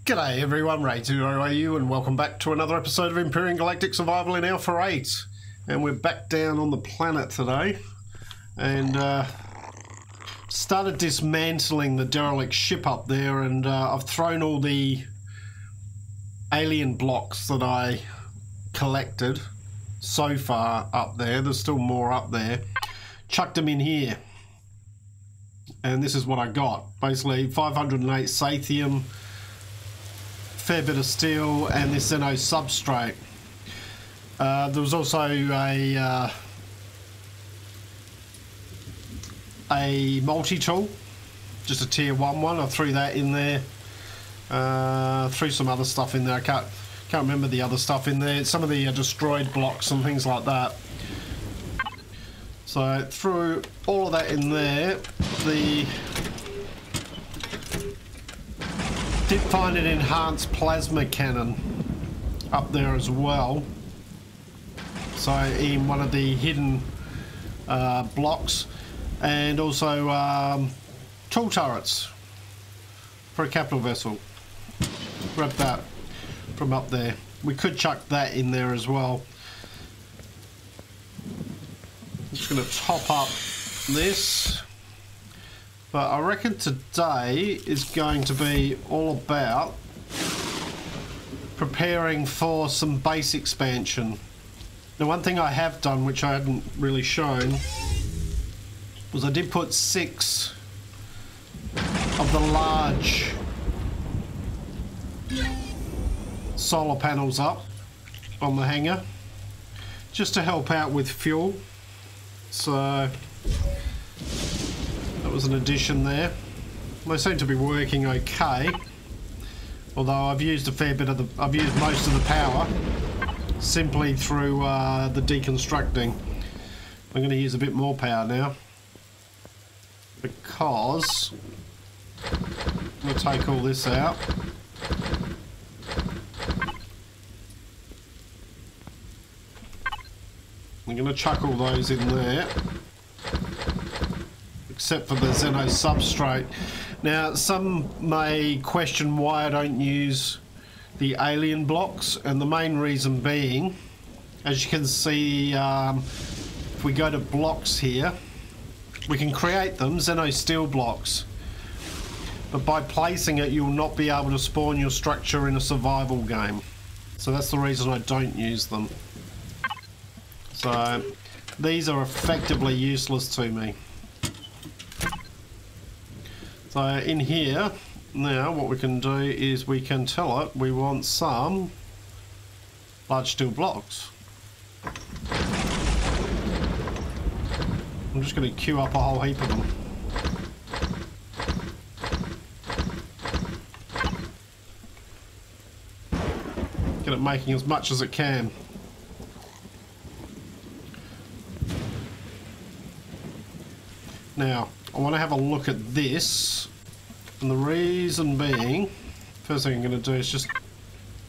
G'day everyone, RaidzeroAU, and welcome back to another episode of Empyrion Galactic Survival in Alpha 8. And we're back down on the planet today, and started dismantling the derelict ship up there, and I've thrown all the alien blocks that I collected so far up there. There's still more up there. Chucked them in here. And this is what I got. Basically 508 Sathium, fair bit of steel, and this Xeno substrate. There was also a multi-tool, just a tier 1 one. I threw that in there. Threw some other stuff in there. I can't remember the other stuff in there. Some of the destroyed blocks and things like that. So I threw all of that in there. Did find an enhanced plasma cannon up there as well. So in one of the hidden blocks, and also tool turrets for a capital vessel. Grabbed that from up there. We could chuck that in there as well. I'm just going to top up this. But I reckon today is going to be all about preparing for some base expansion. The one thing I have done, which I hadn't really shown, was I did put 6 of the large solar panels up on the hangar, just to help out with fuel. So that was an addition there. They seem to be working okay, although I've used a fair bit of the, I've used most of the power simply through the deconstructing. I'm going to use a bit more power now because I'm going to take all this out. I'm going to chuck all those in there, except for the Xeno substrate. Now, some may question why I don't use the alien blocks, and the main reason being, as you can see, if we go to blocks here, we can create them, Xeno steel blocks, but by placing it you'll not be able to spawn your structure in a survival game. So that's the reason I don't use them. So these are effectively useless to me. So in here, now what we can do is we can tell it we want some large steel blocks. I'm just going to queue up a whole heap of them. Get it making as much as it can. Now, I want to have a look at this, and the reason being, first thing I'm going to do is just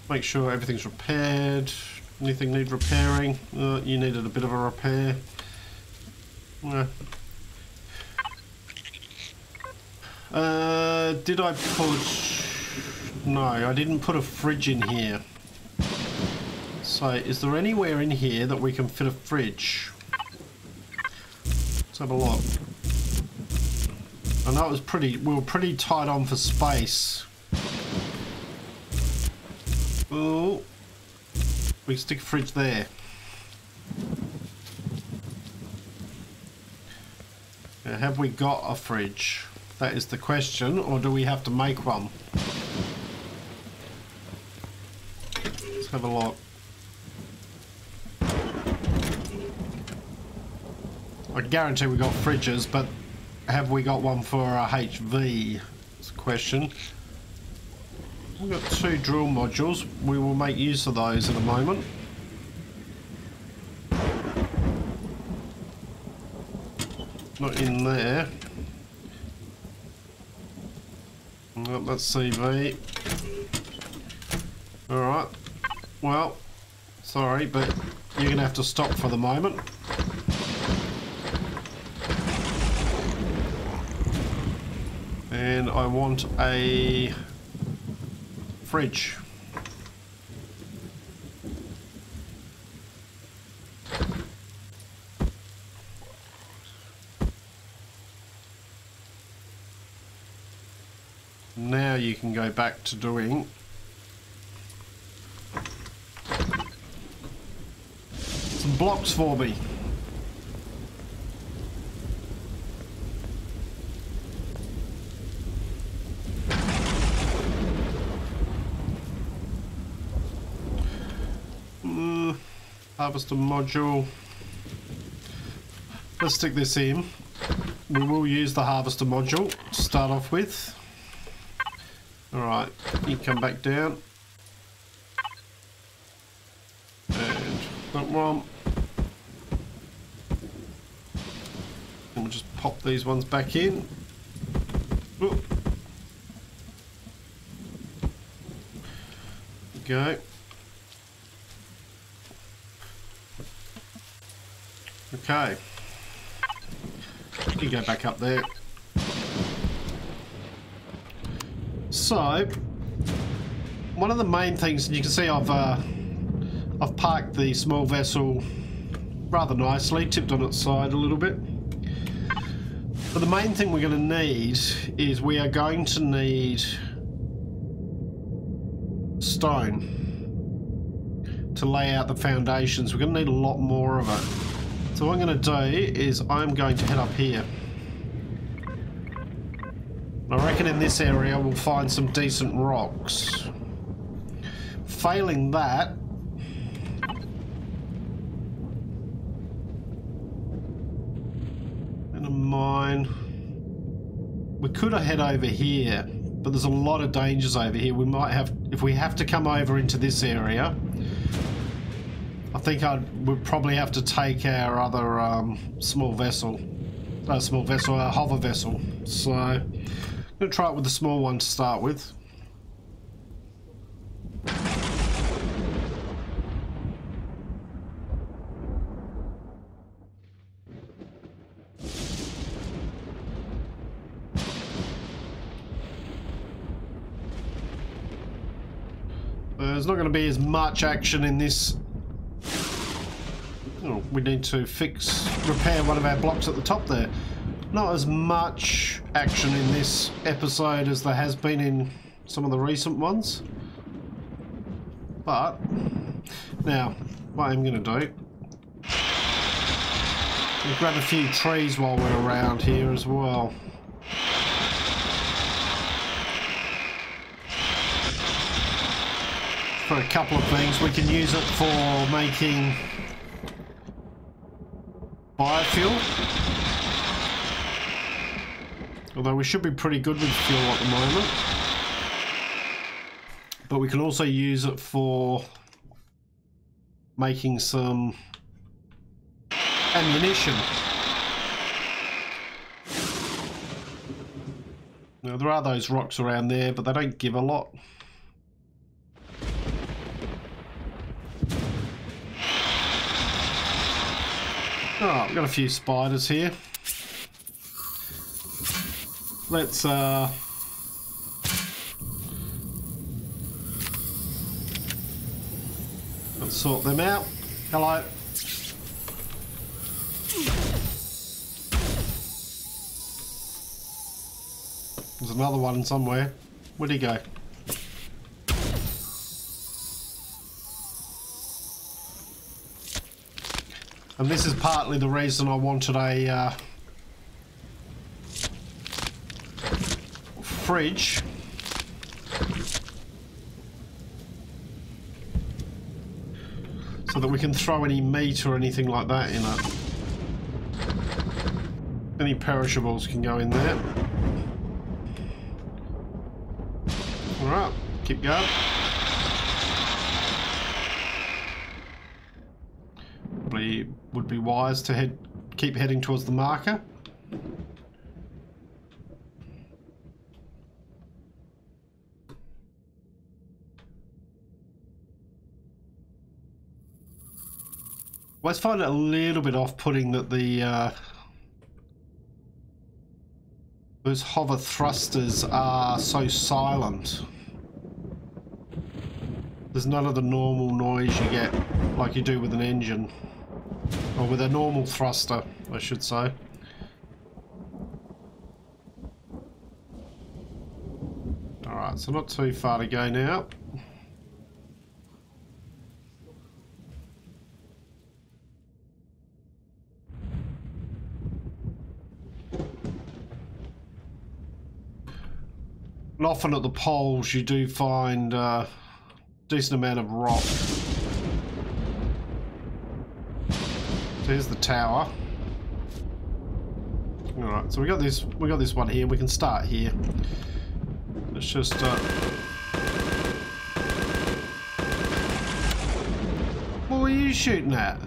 make sure everything's repaired. Anything need repairing? You needed a bit of a repair. Did I put... No, I didn't put a fridge in here. So, is there anywhere in here that we can fit a fridge? Let's have a look. I know it was we were pretty tight on for space. Oh, we can stick a fridge there. Now, have we got a fridge? That is the question, or do we have to make one? Let's have a look. I guarantee we got fridges, but have we got one for a HV? That's the question. We've got 2 drill modules. We will make use of those in a moment. Not in there. Nope, that's CV. Alright. Well, sorry, but you're going to have to stop for the moment. And I want a fridge. Now you can go back to doing some blocks for me. Harvester module. Let's stick this in. We will use the harvester module to start off with. Alright, you come back down. And that one. And we'll just pop these ones back in. Ooh. Go. Okay. You go back up there. So, one of the main things, and you can see I've parked the small vessel rather nicely, tipped on its side a little bit. But the main thing we're going to need is we are going to need stone to lay out the foundations. We're going to need a lot more of it. So what I'm going to do is I'm going to head up here. I reckon in this area we'll find some decent rocks. Failing that, in a mine, we could have head over here, but there's a lot of dangers over here. We might have, if we have to come over into this area, I think we'd probably have to take our other small vessel, our hover vessel. So I'm going to try it with the small one to start with. There's not going to be as much action in this. Oh, we need to repair one of our blocks at the top there. Not as much action in this episode as there has been in some of the recent ones. But, now, what I'm going to do, we'll grab a few trees while we're around here as well. For a couple of things, we can use it for making biofuel. Although we should be pretty good with fuel at the moment. But we can also use it for making some ammunition. Now there are those rocks around there, but they don't give a lot. Alright, we've got a few spiders here. Let's sort them out. Hello. There's another one somewhere. Where'd he go? And this is partly the reason I wanted a fridge. So that we can throw any meat or anything like that in it. Any perishables can go in there. Alright, keep going. Probably would be wise to keep heading towards the marker. I always find it a little bit off-putting that those hover thrusters are so silent. There's none of the normal noise you get like you do with an engine. Or with a normal thruster, I should say. Alright, so not too far to go now. And often at the poles you do find a decent amount of rock. There's the tower. Alright, so we got this one here. We can start here. Let's just what were you shooting at?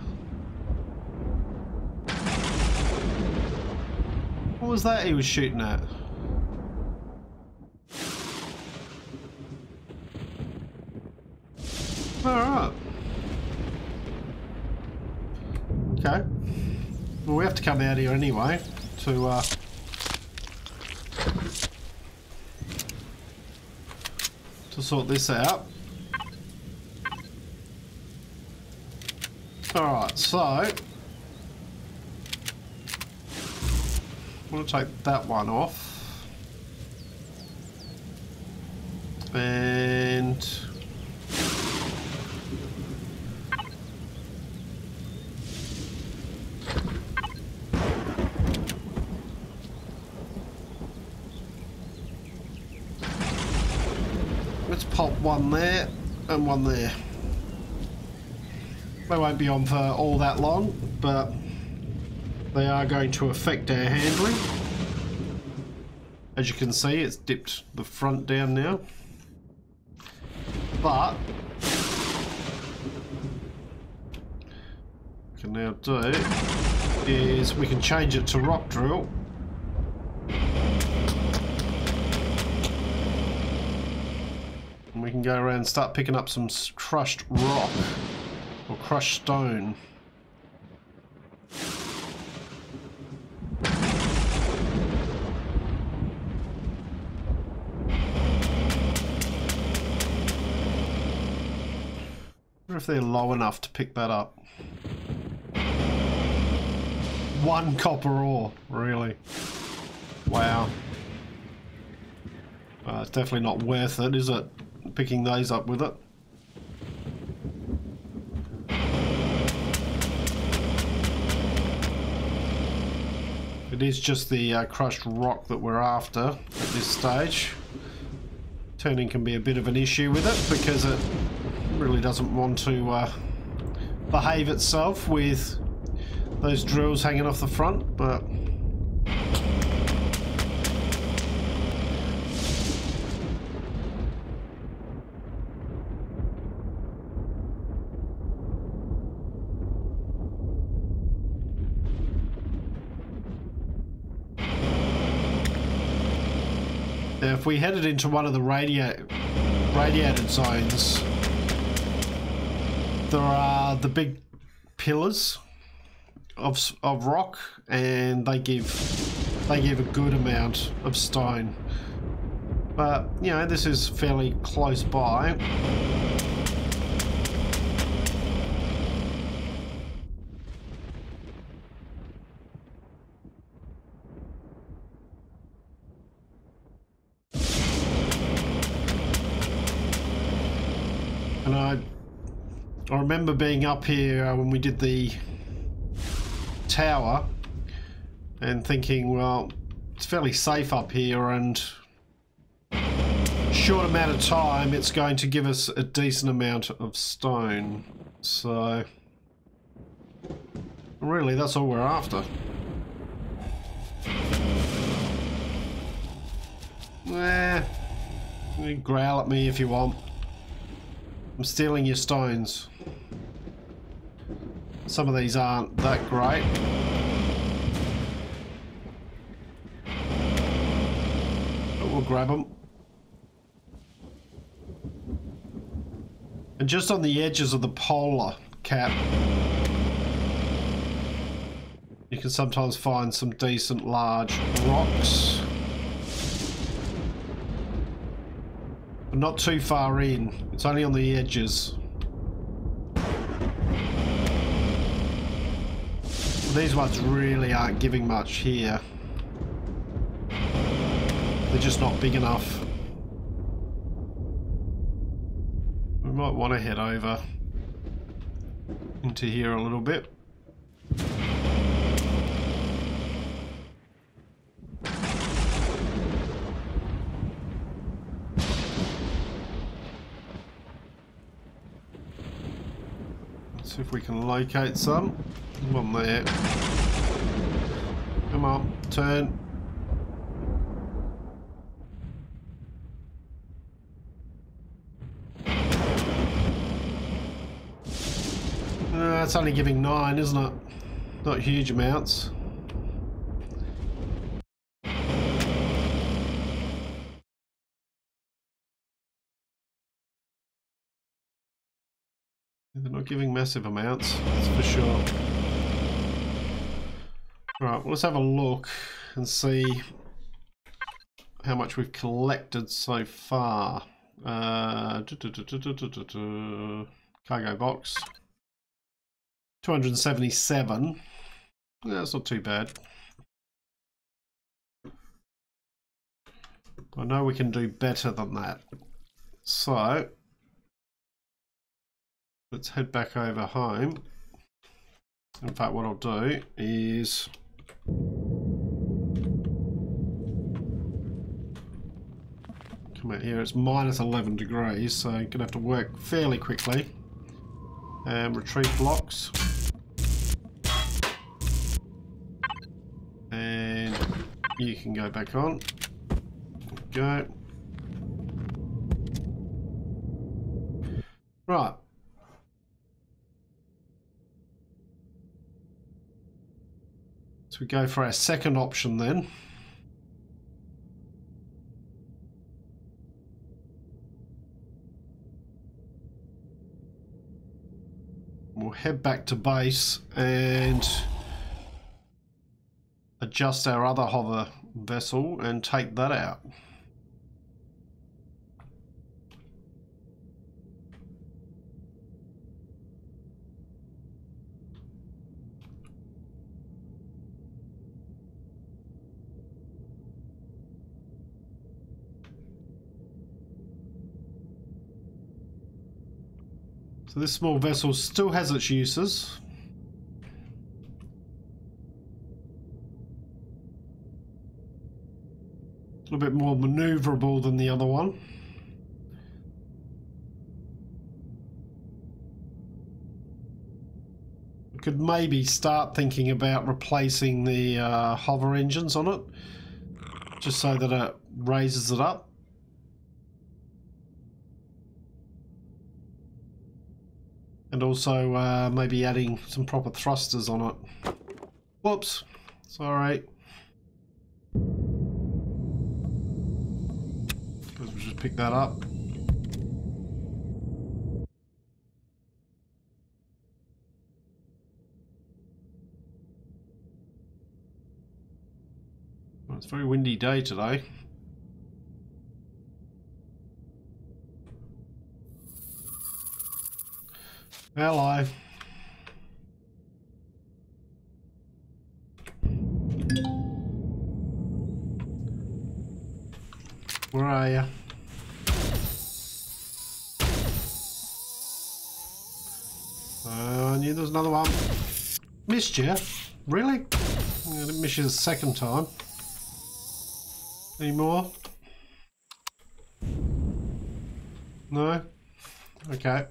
What was that he was shooting at? Alright. Okay. Well, we have to come out here anyway to sort this out. Alright, so I'm going to take that one off. And let's pop one there and one there. They won't be on for all that long, but they are going to affect our handling. As you can see, it's dipped the front down now. But what we can now do is we can change it to rock drill. And we can go around and start picking up some crushed rock or crushed stone. I wonder if they're low enough to pick that up. 1 copper ore, really? Wow. It's definitely not worth it, is it? Picking those up with it. It is just the crushed rock that we're after at this stage. Turning can be a bit of an issue with it because it really doesn't want to behave itself with those drills hanging off the front, but now if we headed into one of the radiated zones, there are the big pillars of rock, and they give a good amount of stone. But you know, this is fairly close by. And I remember being up here when we did the tower and thinking, well, it's fairly safe up here, and short amount of time it's going to give us a decent amount of stone. So really that's all we're after. You growl at me if you want. I'm stealing your stones. Some of these aren't that great. But we'll grab them. And just on the edges of the polar cap, you can sometimes find some decent large rocks. but not too far in. It's only on the edges. These ones really aren't giving much here. They're just not big enough. We might want to head over into here a little bit. Let's see if we can locate some. One there. Come on, turn. That's only giving 9, isn't it? Not huge amounts. They're not giving massive amounts, that's for sure. Right, well, let's have a look and see how much we've collected so far. Cargo box. 277. Yeah, that's not too bad. I know we can do better than that. So let's head back over home. In fact, what I'll do is come out here. It's minus 11 degrees, so I'm gonna have to work fairly quickly. And retrieve blocks. And you can go back on. Go. Right. So we go for our second option then. We'll head back to base and adjust our other hover vessel and take that out. So this small vessel still has its uses. A little bit more maneuverable than the other one. We could maybe start thinking about replacing the hover engines on it, just so that it raises it up. And also maybe adding some proper thrusters on it. Whoops, sorry. We'll just pick that up. Well, it's a very windy day today. Hello. Where are you? I knew there was another one. Missed you? Really? I didn't miss you the second time. Any more? No? Okay.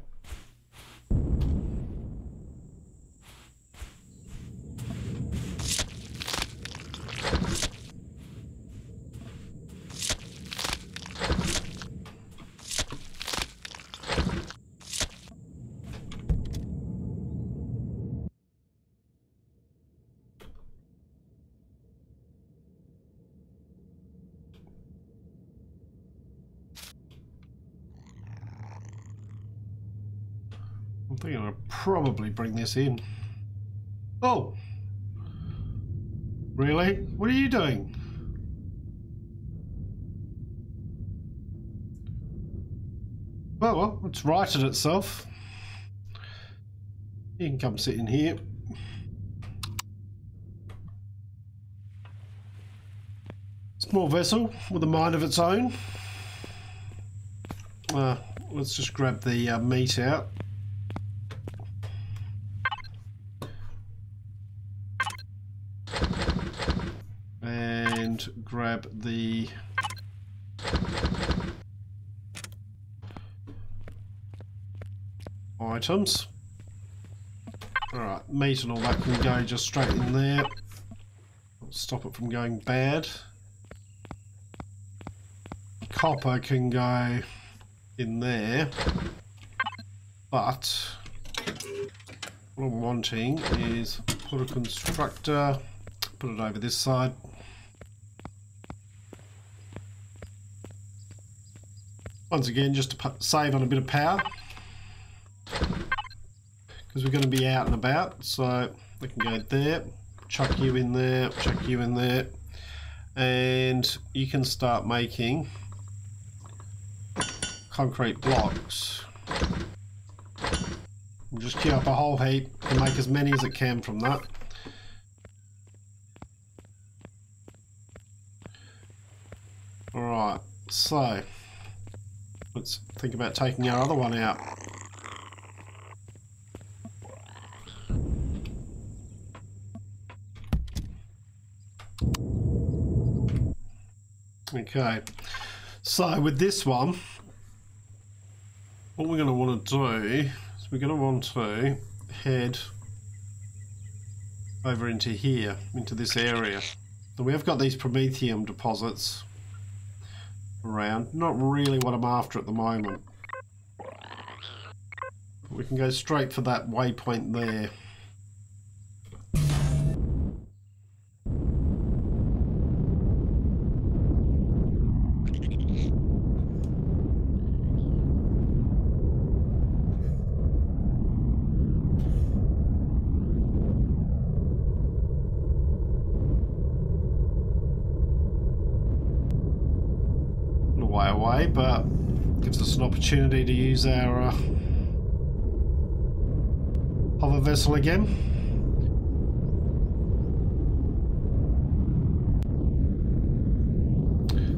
I'm thinking I'll probably bring this in. Oh! Really? What are you doing? Well, it's righted itself. You can come sit in here. Small vessel with a mind of its own. Let's just grab the meat out. And grab the items. Alright, meat and all that can go just straight in there. Stop it from going bad. Copper can go in there, but what I'm wanting is put a constructor, put it over this side. Once again, just to save on a bit of power, because we're going to be out and about, so we can go there, chuck you in there, chuck you in there, and you can start making concrete blocks. We'll just queue up a whole heap and make as many as it can from that. Alright, so let's think about taking our other one out. Okay, so with this one, what we're going to want to do is we're going to want to head over into here, into this area. So we have got these promethium deposits around. Not really what I'm after at the moment. We can go straight for that waypoint there. Away, but gives us an opportunity to use our hover vessel again.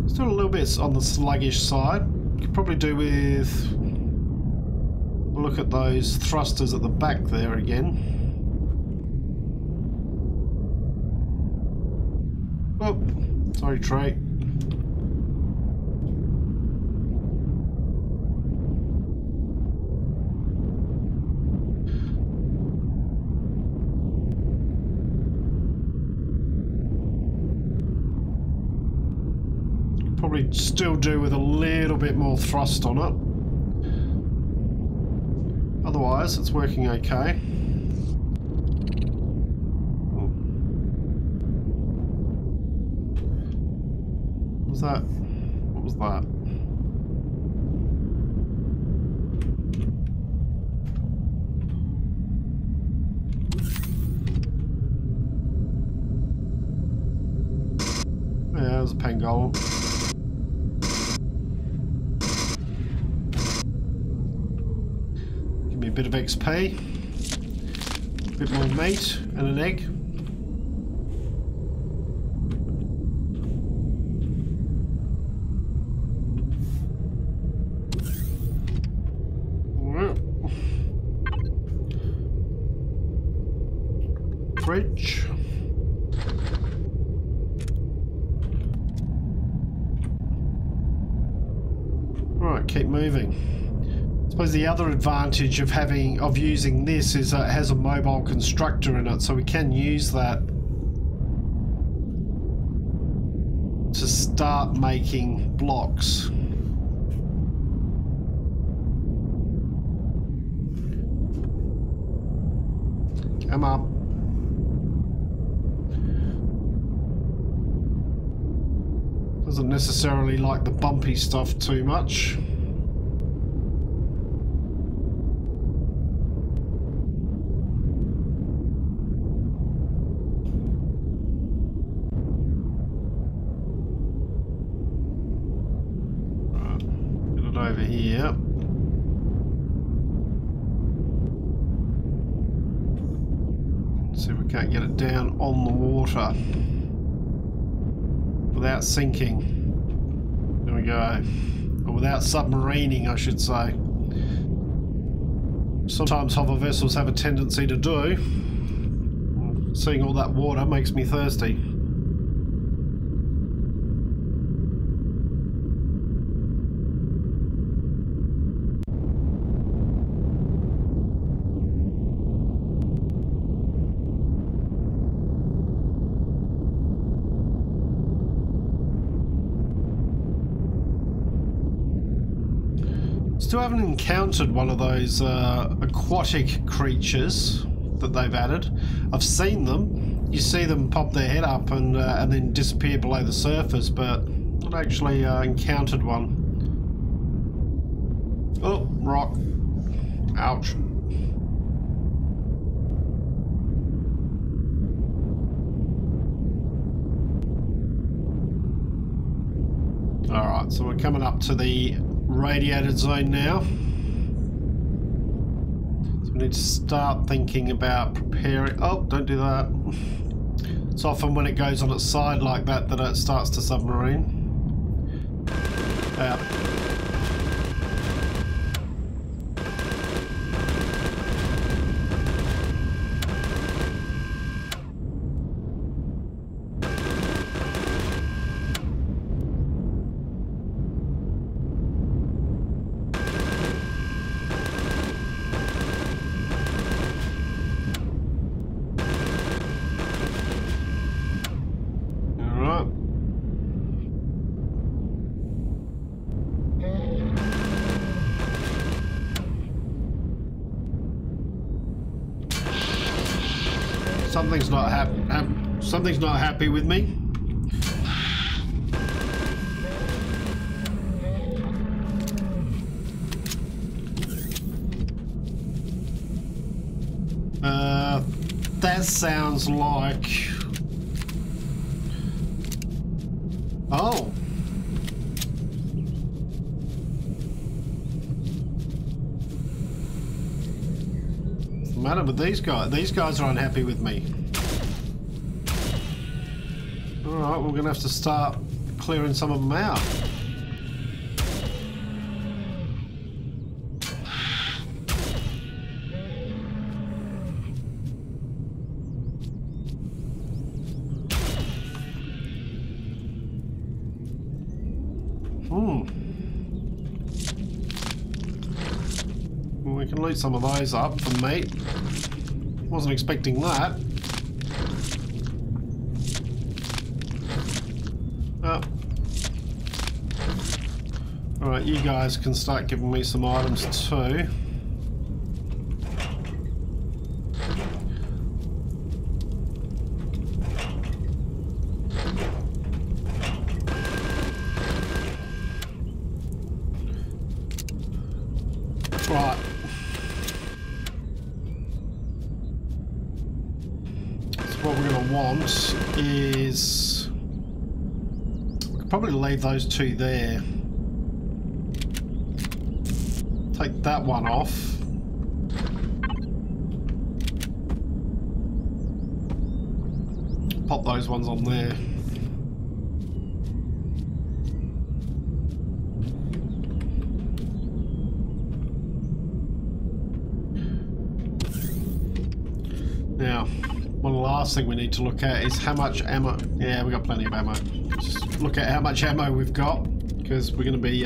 Still a little bit on the sluggish side. Could probably do with a look at those thrusters at the back there again. Oh, sorry, Trey. Probably still do with a little bit more thrust on it. Otherwise, it's working okay. What was that? What was that? Yeah, there's a pangolin. A bit of XP, a bit more meat and an egg. Fridge. Right, keep moving. I suppose the other advantage of using this is that it has a mobile constructor in it, so we can use that to start making blocks. Come on. Doesn't necessarily like the bumpy stuff too much. Over here. Can't get it down on the water without sinking. There we go. Or without submarining, I should say. Sometimes hover vessels have a tendency to do. Seeing all that water makes me thirsty. Still haven't encountered one of those aquatic creatures that they've added. I've seen them. You see them pop their head up and then disappear below the surface, but not actually encountered one. Oh, rock. Ouch. Alright, so we're coming up to the radiated zone now. So we need to start thinking about preparing. Oh, don't do that. It's often when it goes on its side like that that it starts to submarine. Something's not happy with me. That sounds like... Oh. What's the matter with these guys? These guys are unhappy with me. Alright, we're going to have to start clearing some of them out. Well, we can loot some of those up for meat. Wasn't expecting that. Alright, you guys can start giving me some items too. Right. So what we're going to want is... we could probably leave those two there. Take that one off. Pop those ones on there. Now, one last thing we need to look at is how much ammo. Yeah, we've got plenty of ammo. Just look at how much ammo we've got, because we're going to be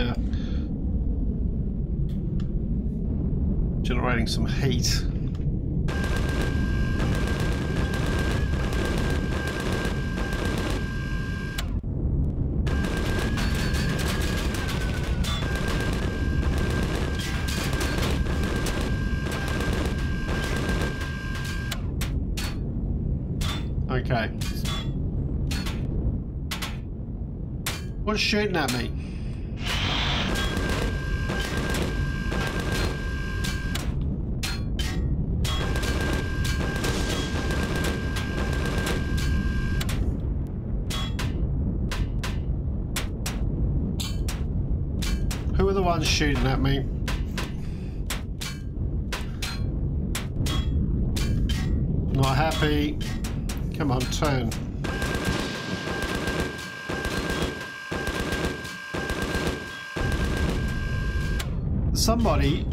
generating some heat. Okay. What's shooting at me? Who are the ones shooting at me? Not happy. Come on, turn. Somebody...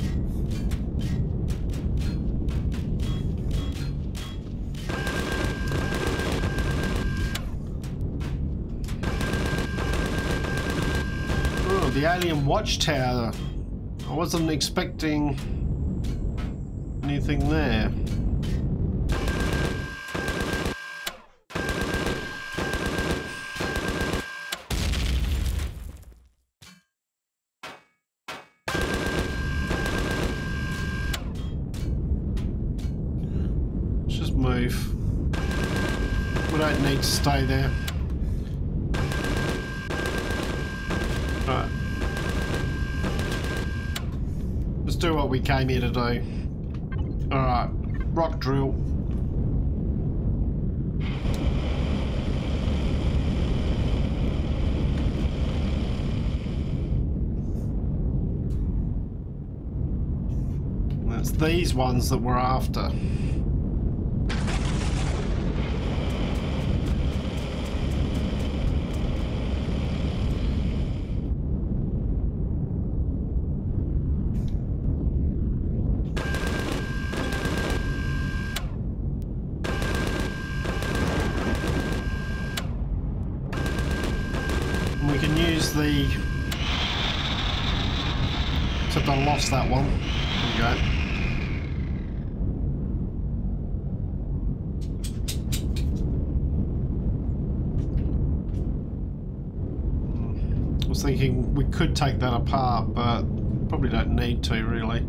Oh, the alien watchtower. I wasn't expecting anything there. Move. We don't need to stay there. Right. Let's do what we came here to do. Alright. Rock drill. That's these ones that we're after. We can use the... Except I lost that one. There we go. I was thinking we could take that apart, but probably don't need to, really.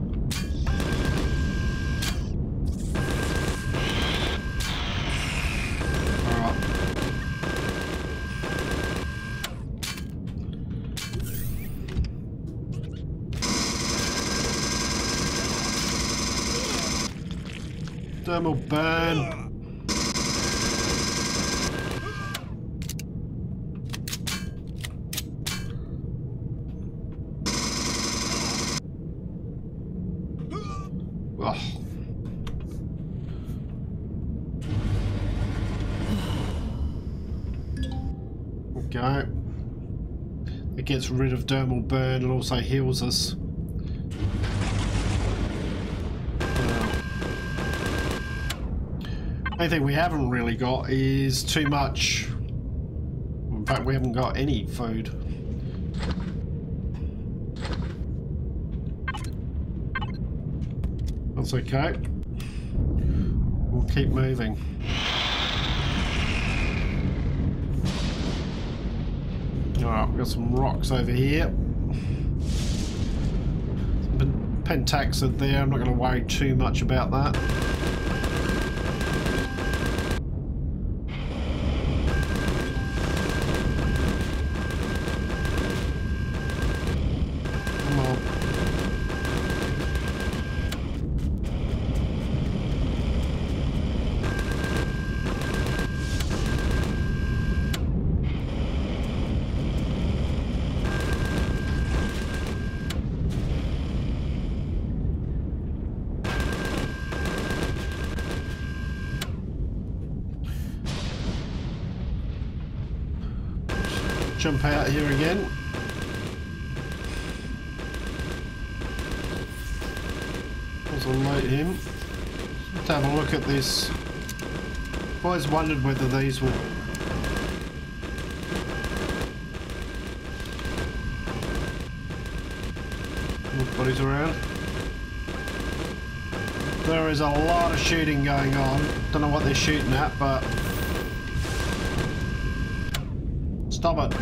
Thermal burn. Oh. Okay. It gets rid of thermal burn and also heals us. Anything we haven't really got is too much. In fact, we haven't got any food. That's okay. We'll keep moving. Alright, we've got some rocks over here. Some pentaxid there, I'm not going to worry too much about that. Jump out here again. Let's unload him. Let's have a look at this. I've always wondered whether these will... Bodies around. There is a lot of shooting going on. Don't know what they're shooting at, but... Stop it.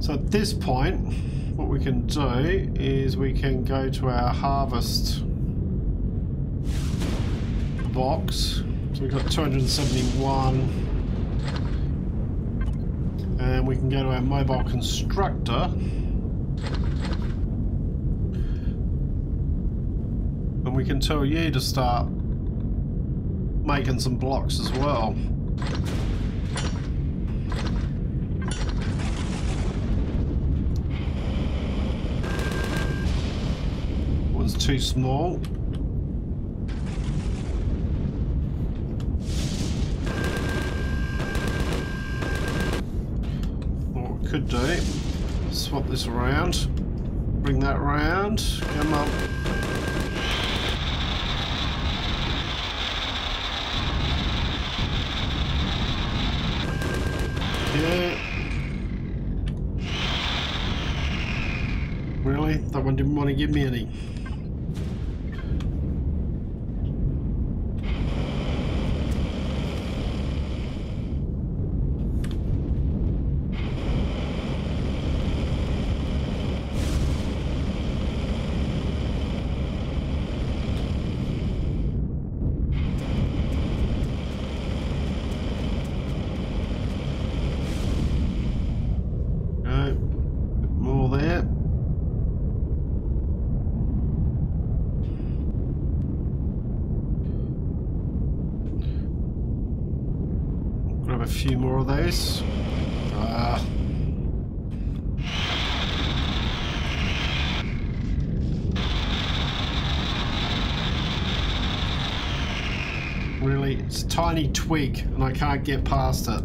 So at this point, what we can do is we can go to our harvest box. So we've got 271. And we can go to our mobile constructor. And we can tell you to start making some blocks as well. One's too small. What we could do, swap this around, bring that around, come up. Yeah. Really? That one didn't want to give me any. A few more of those. Really, it's a tiny twig and I can't get past it.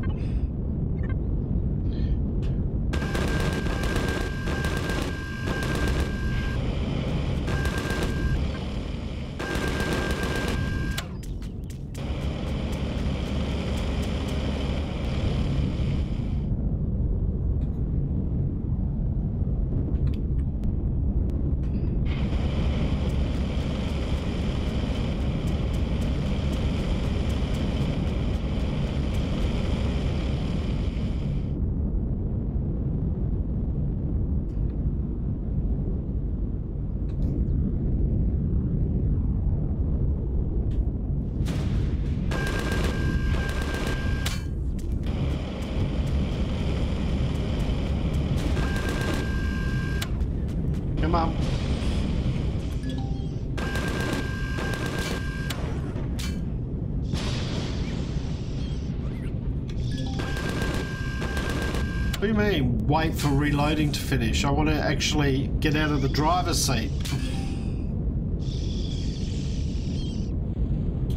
Come on. What do you mean, wait for reloading to finish? I want to actually get out of the driver's seat.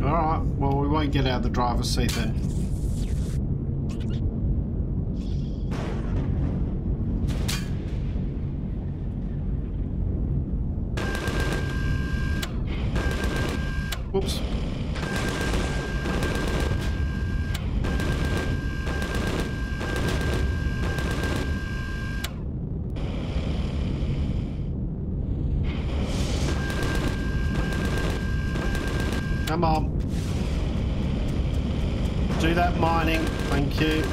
Alright, well we won't get out of the driver's seat then. Whoops. Come on. Do that mining. Thank you.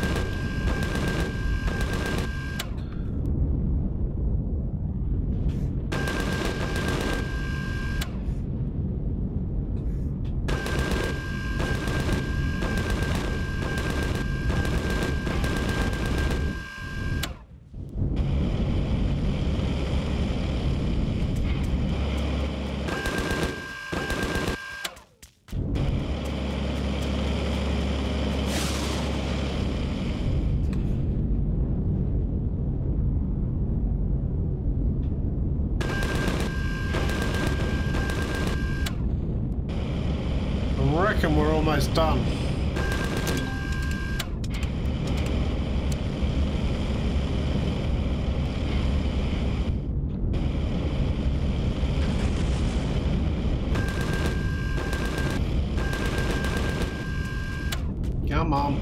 I reckon we're almost done. Come on.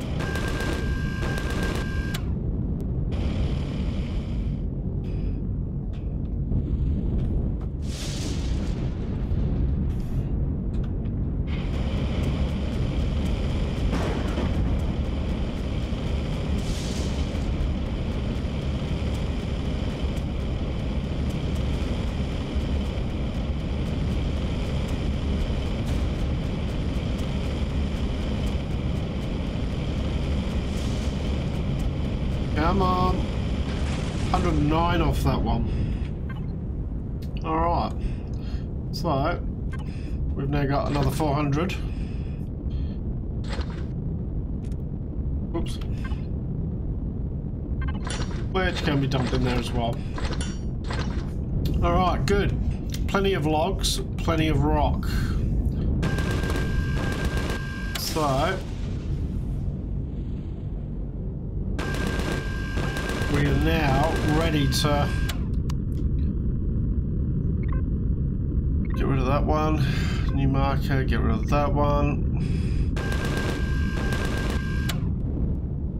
Come on. 109 off that one. Alright. So, we've now got another 400. Oops. Which can be dumped in there as well. Alright, good. Plenty of logs, plenty of rock. So, we are now ready to get rid of that one. New marker, get rid of that one.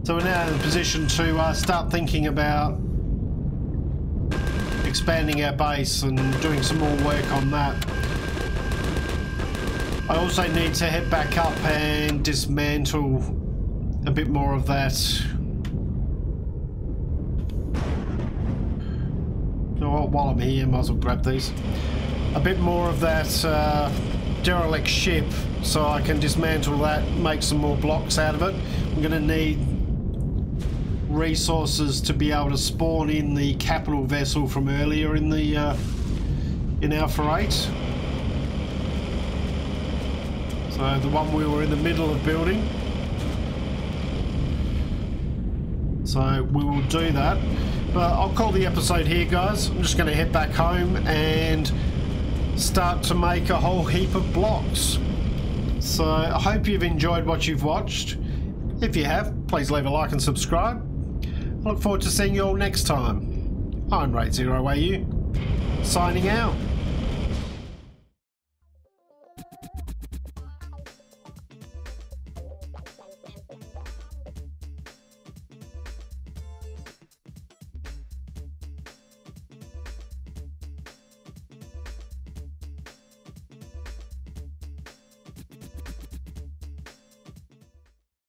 So we're now in a position to start thinking about expanding our base and doing some more work on that. I also need to head back up and dismantle a bit more of that. You know what, while I'm here, might as well grab these. A bit more of that derelict ship so I can dismantle that, make some more blocks out of it. I'm going to need resources to be able to spawn in the capital vessel from earlier in the in Alpha 8. So the one we were in the middle of building. So we will do that. But I'll call the episode here, guys. I'm just going to head back home and start to make a whole heap of blocks. So I hope you've enjoyed what you've watched. If you have, please leave a like and subscribe. I look forward to seeing you all next time. I'm RaidzeroAU, signing out.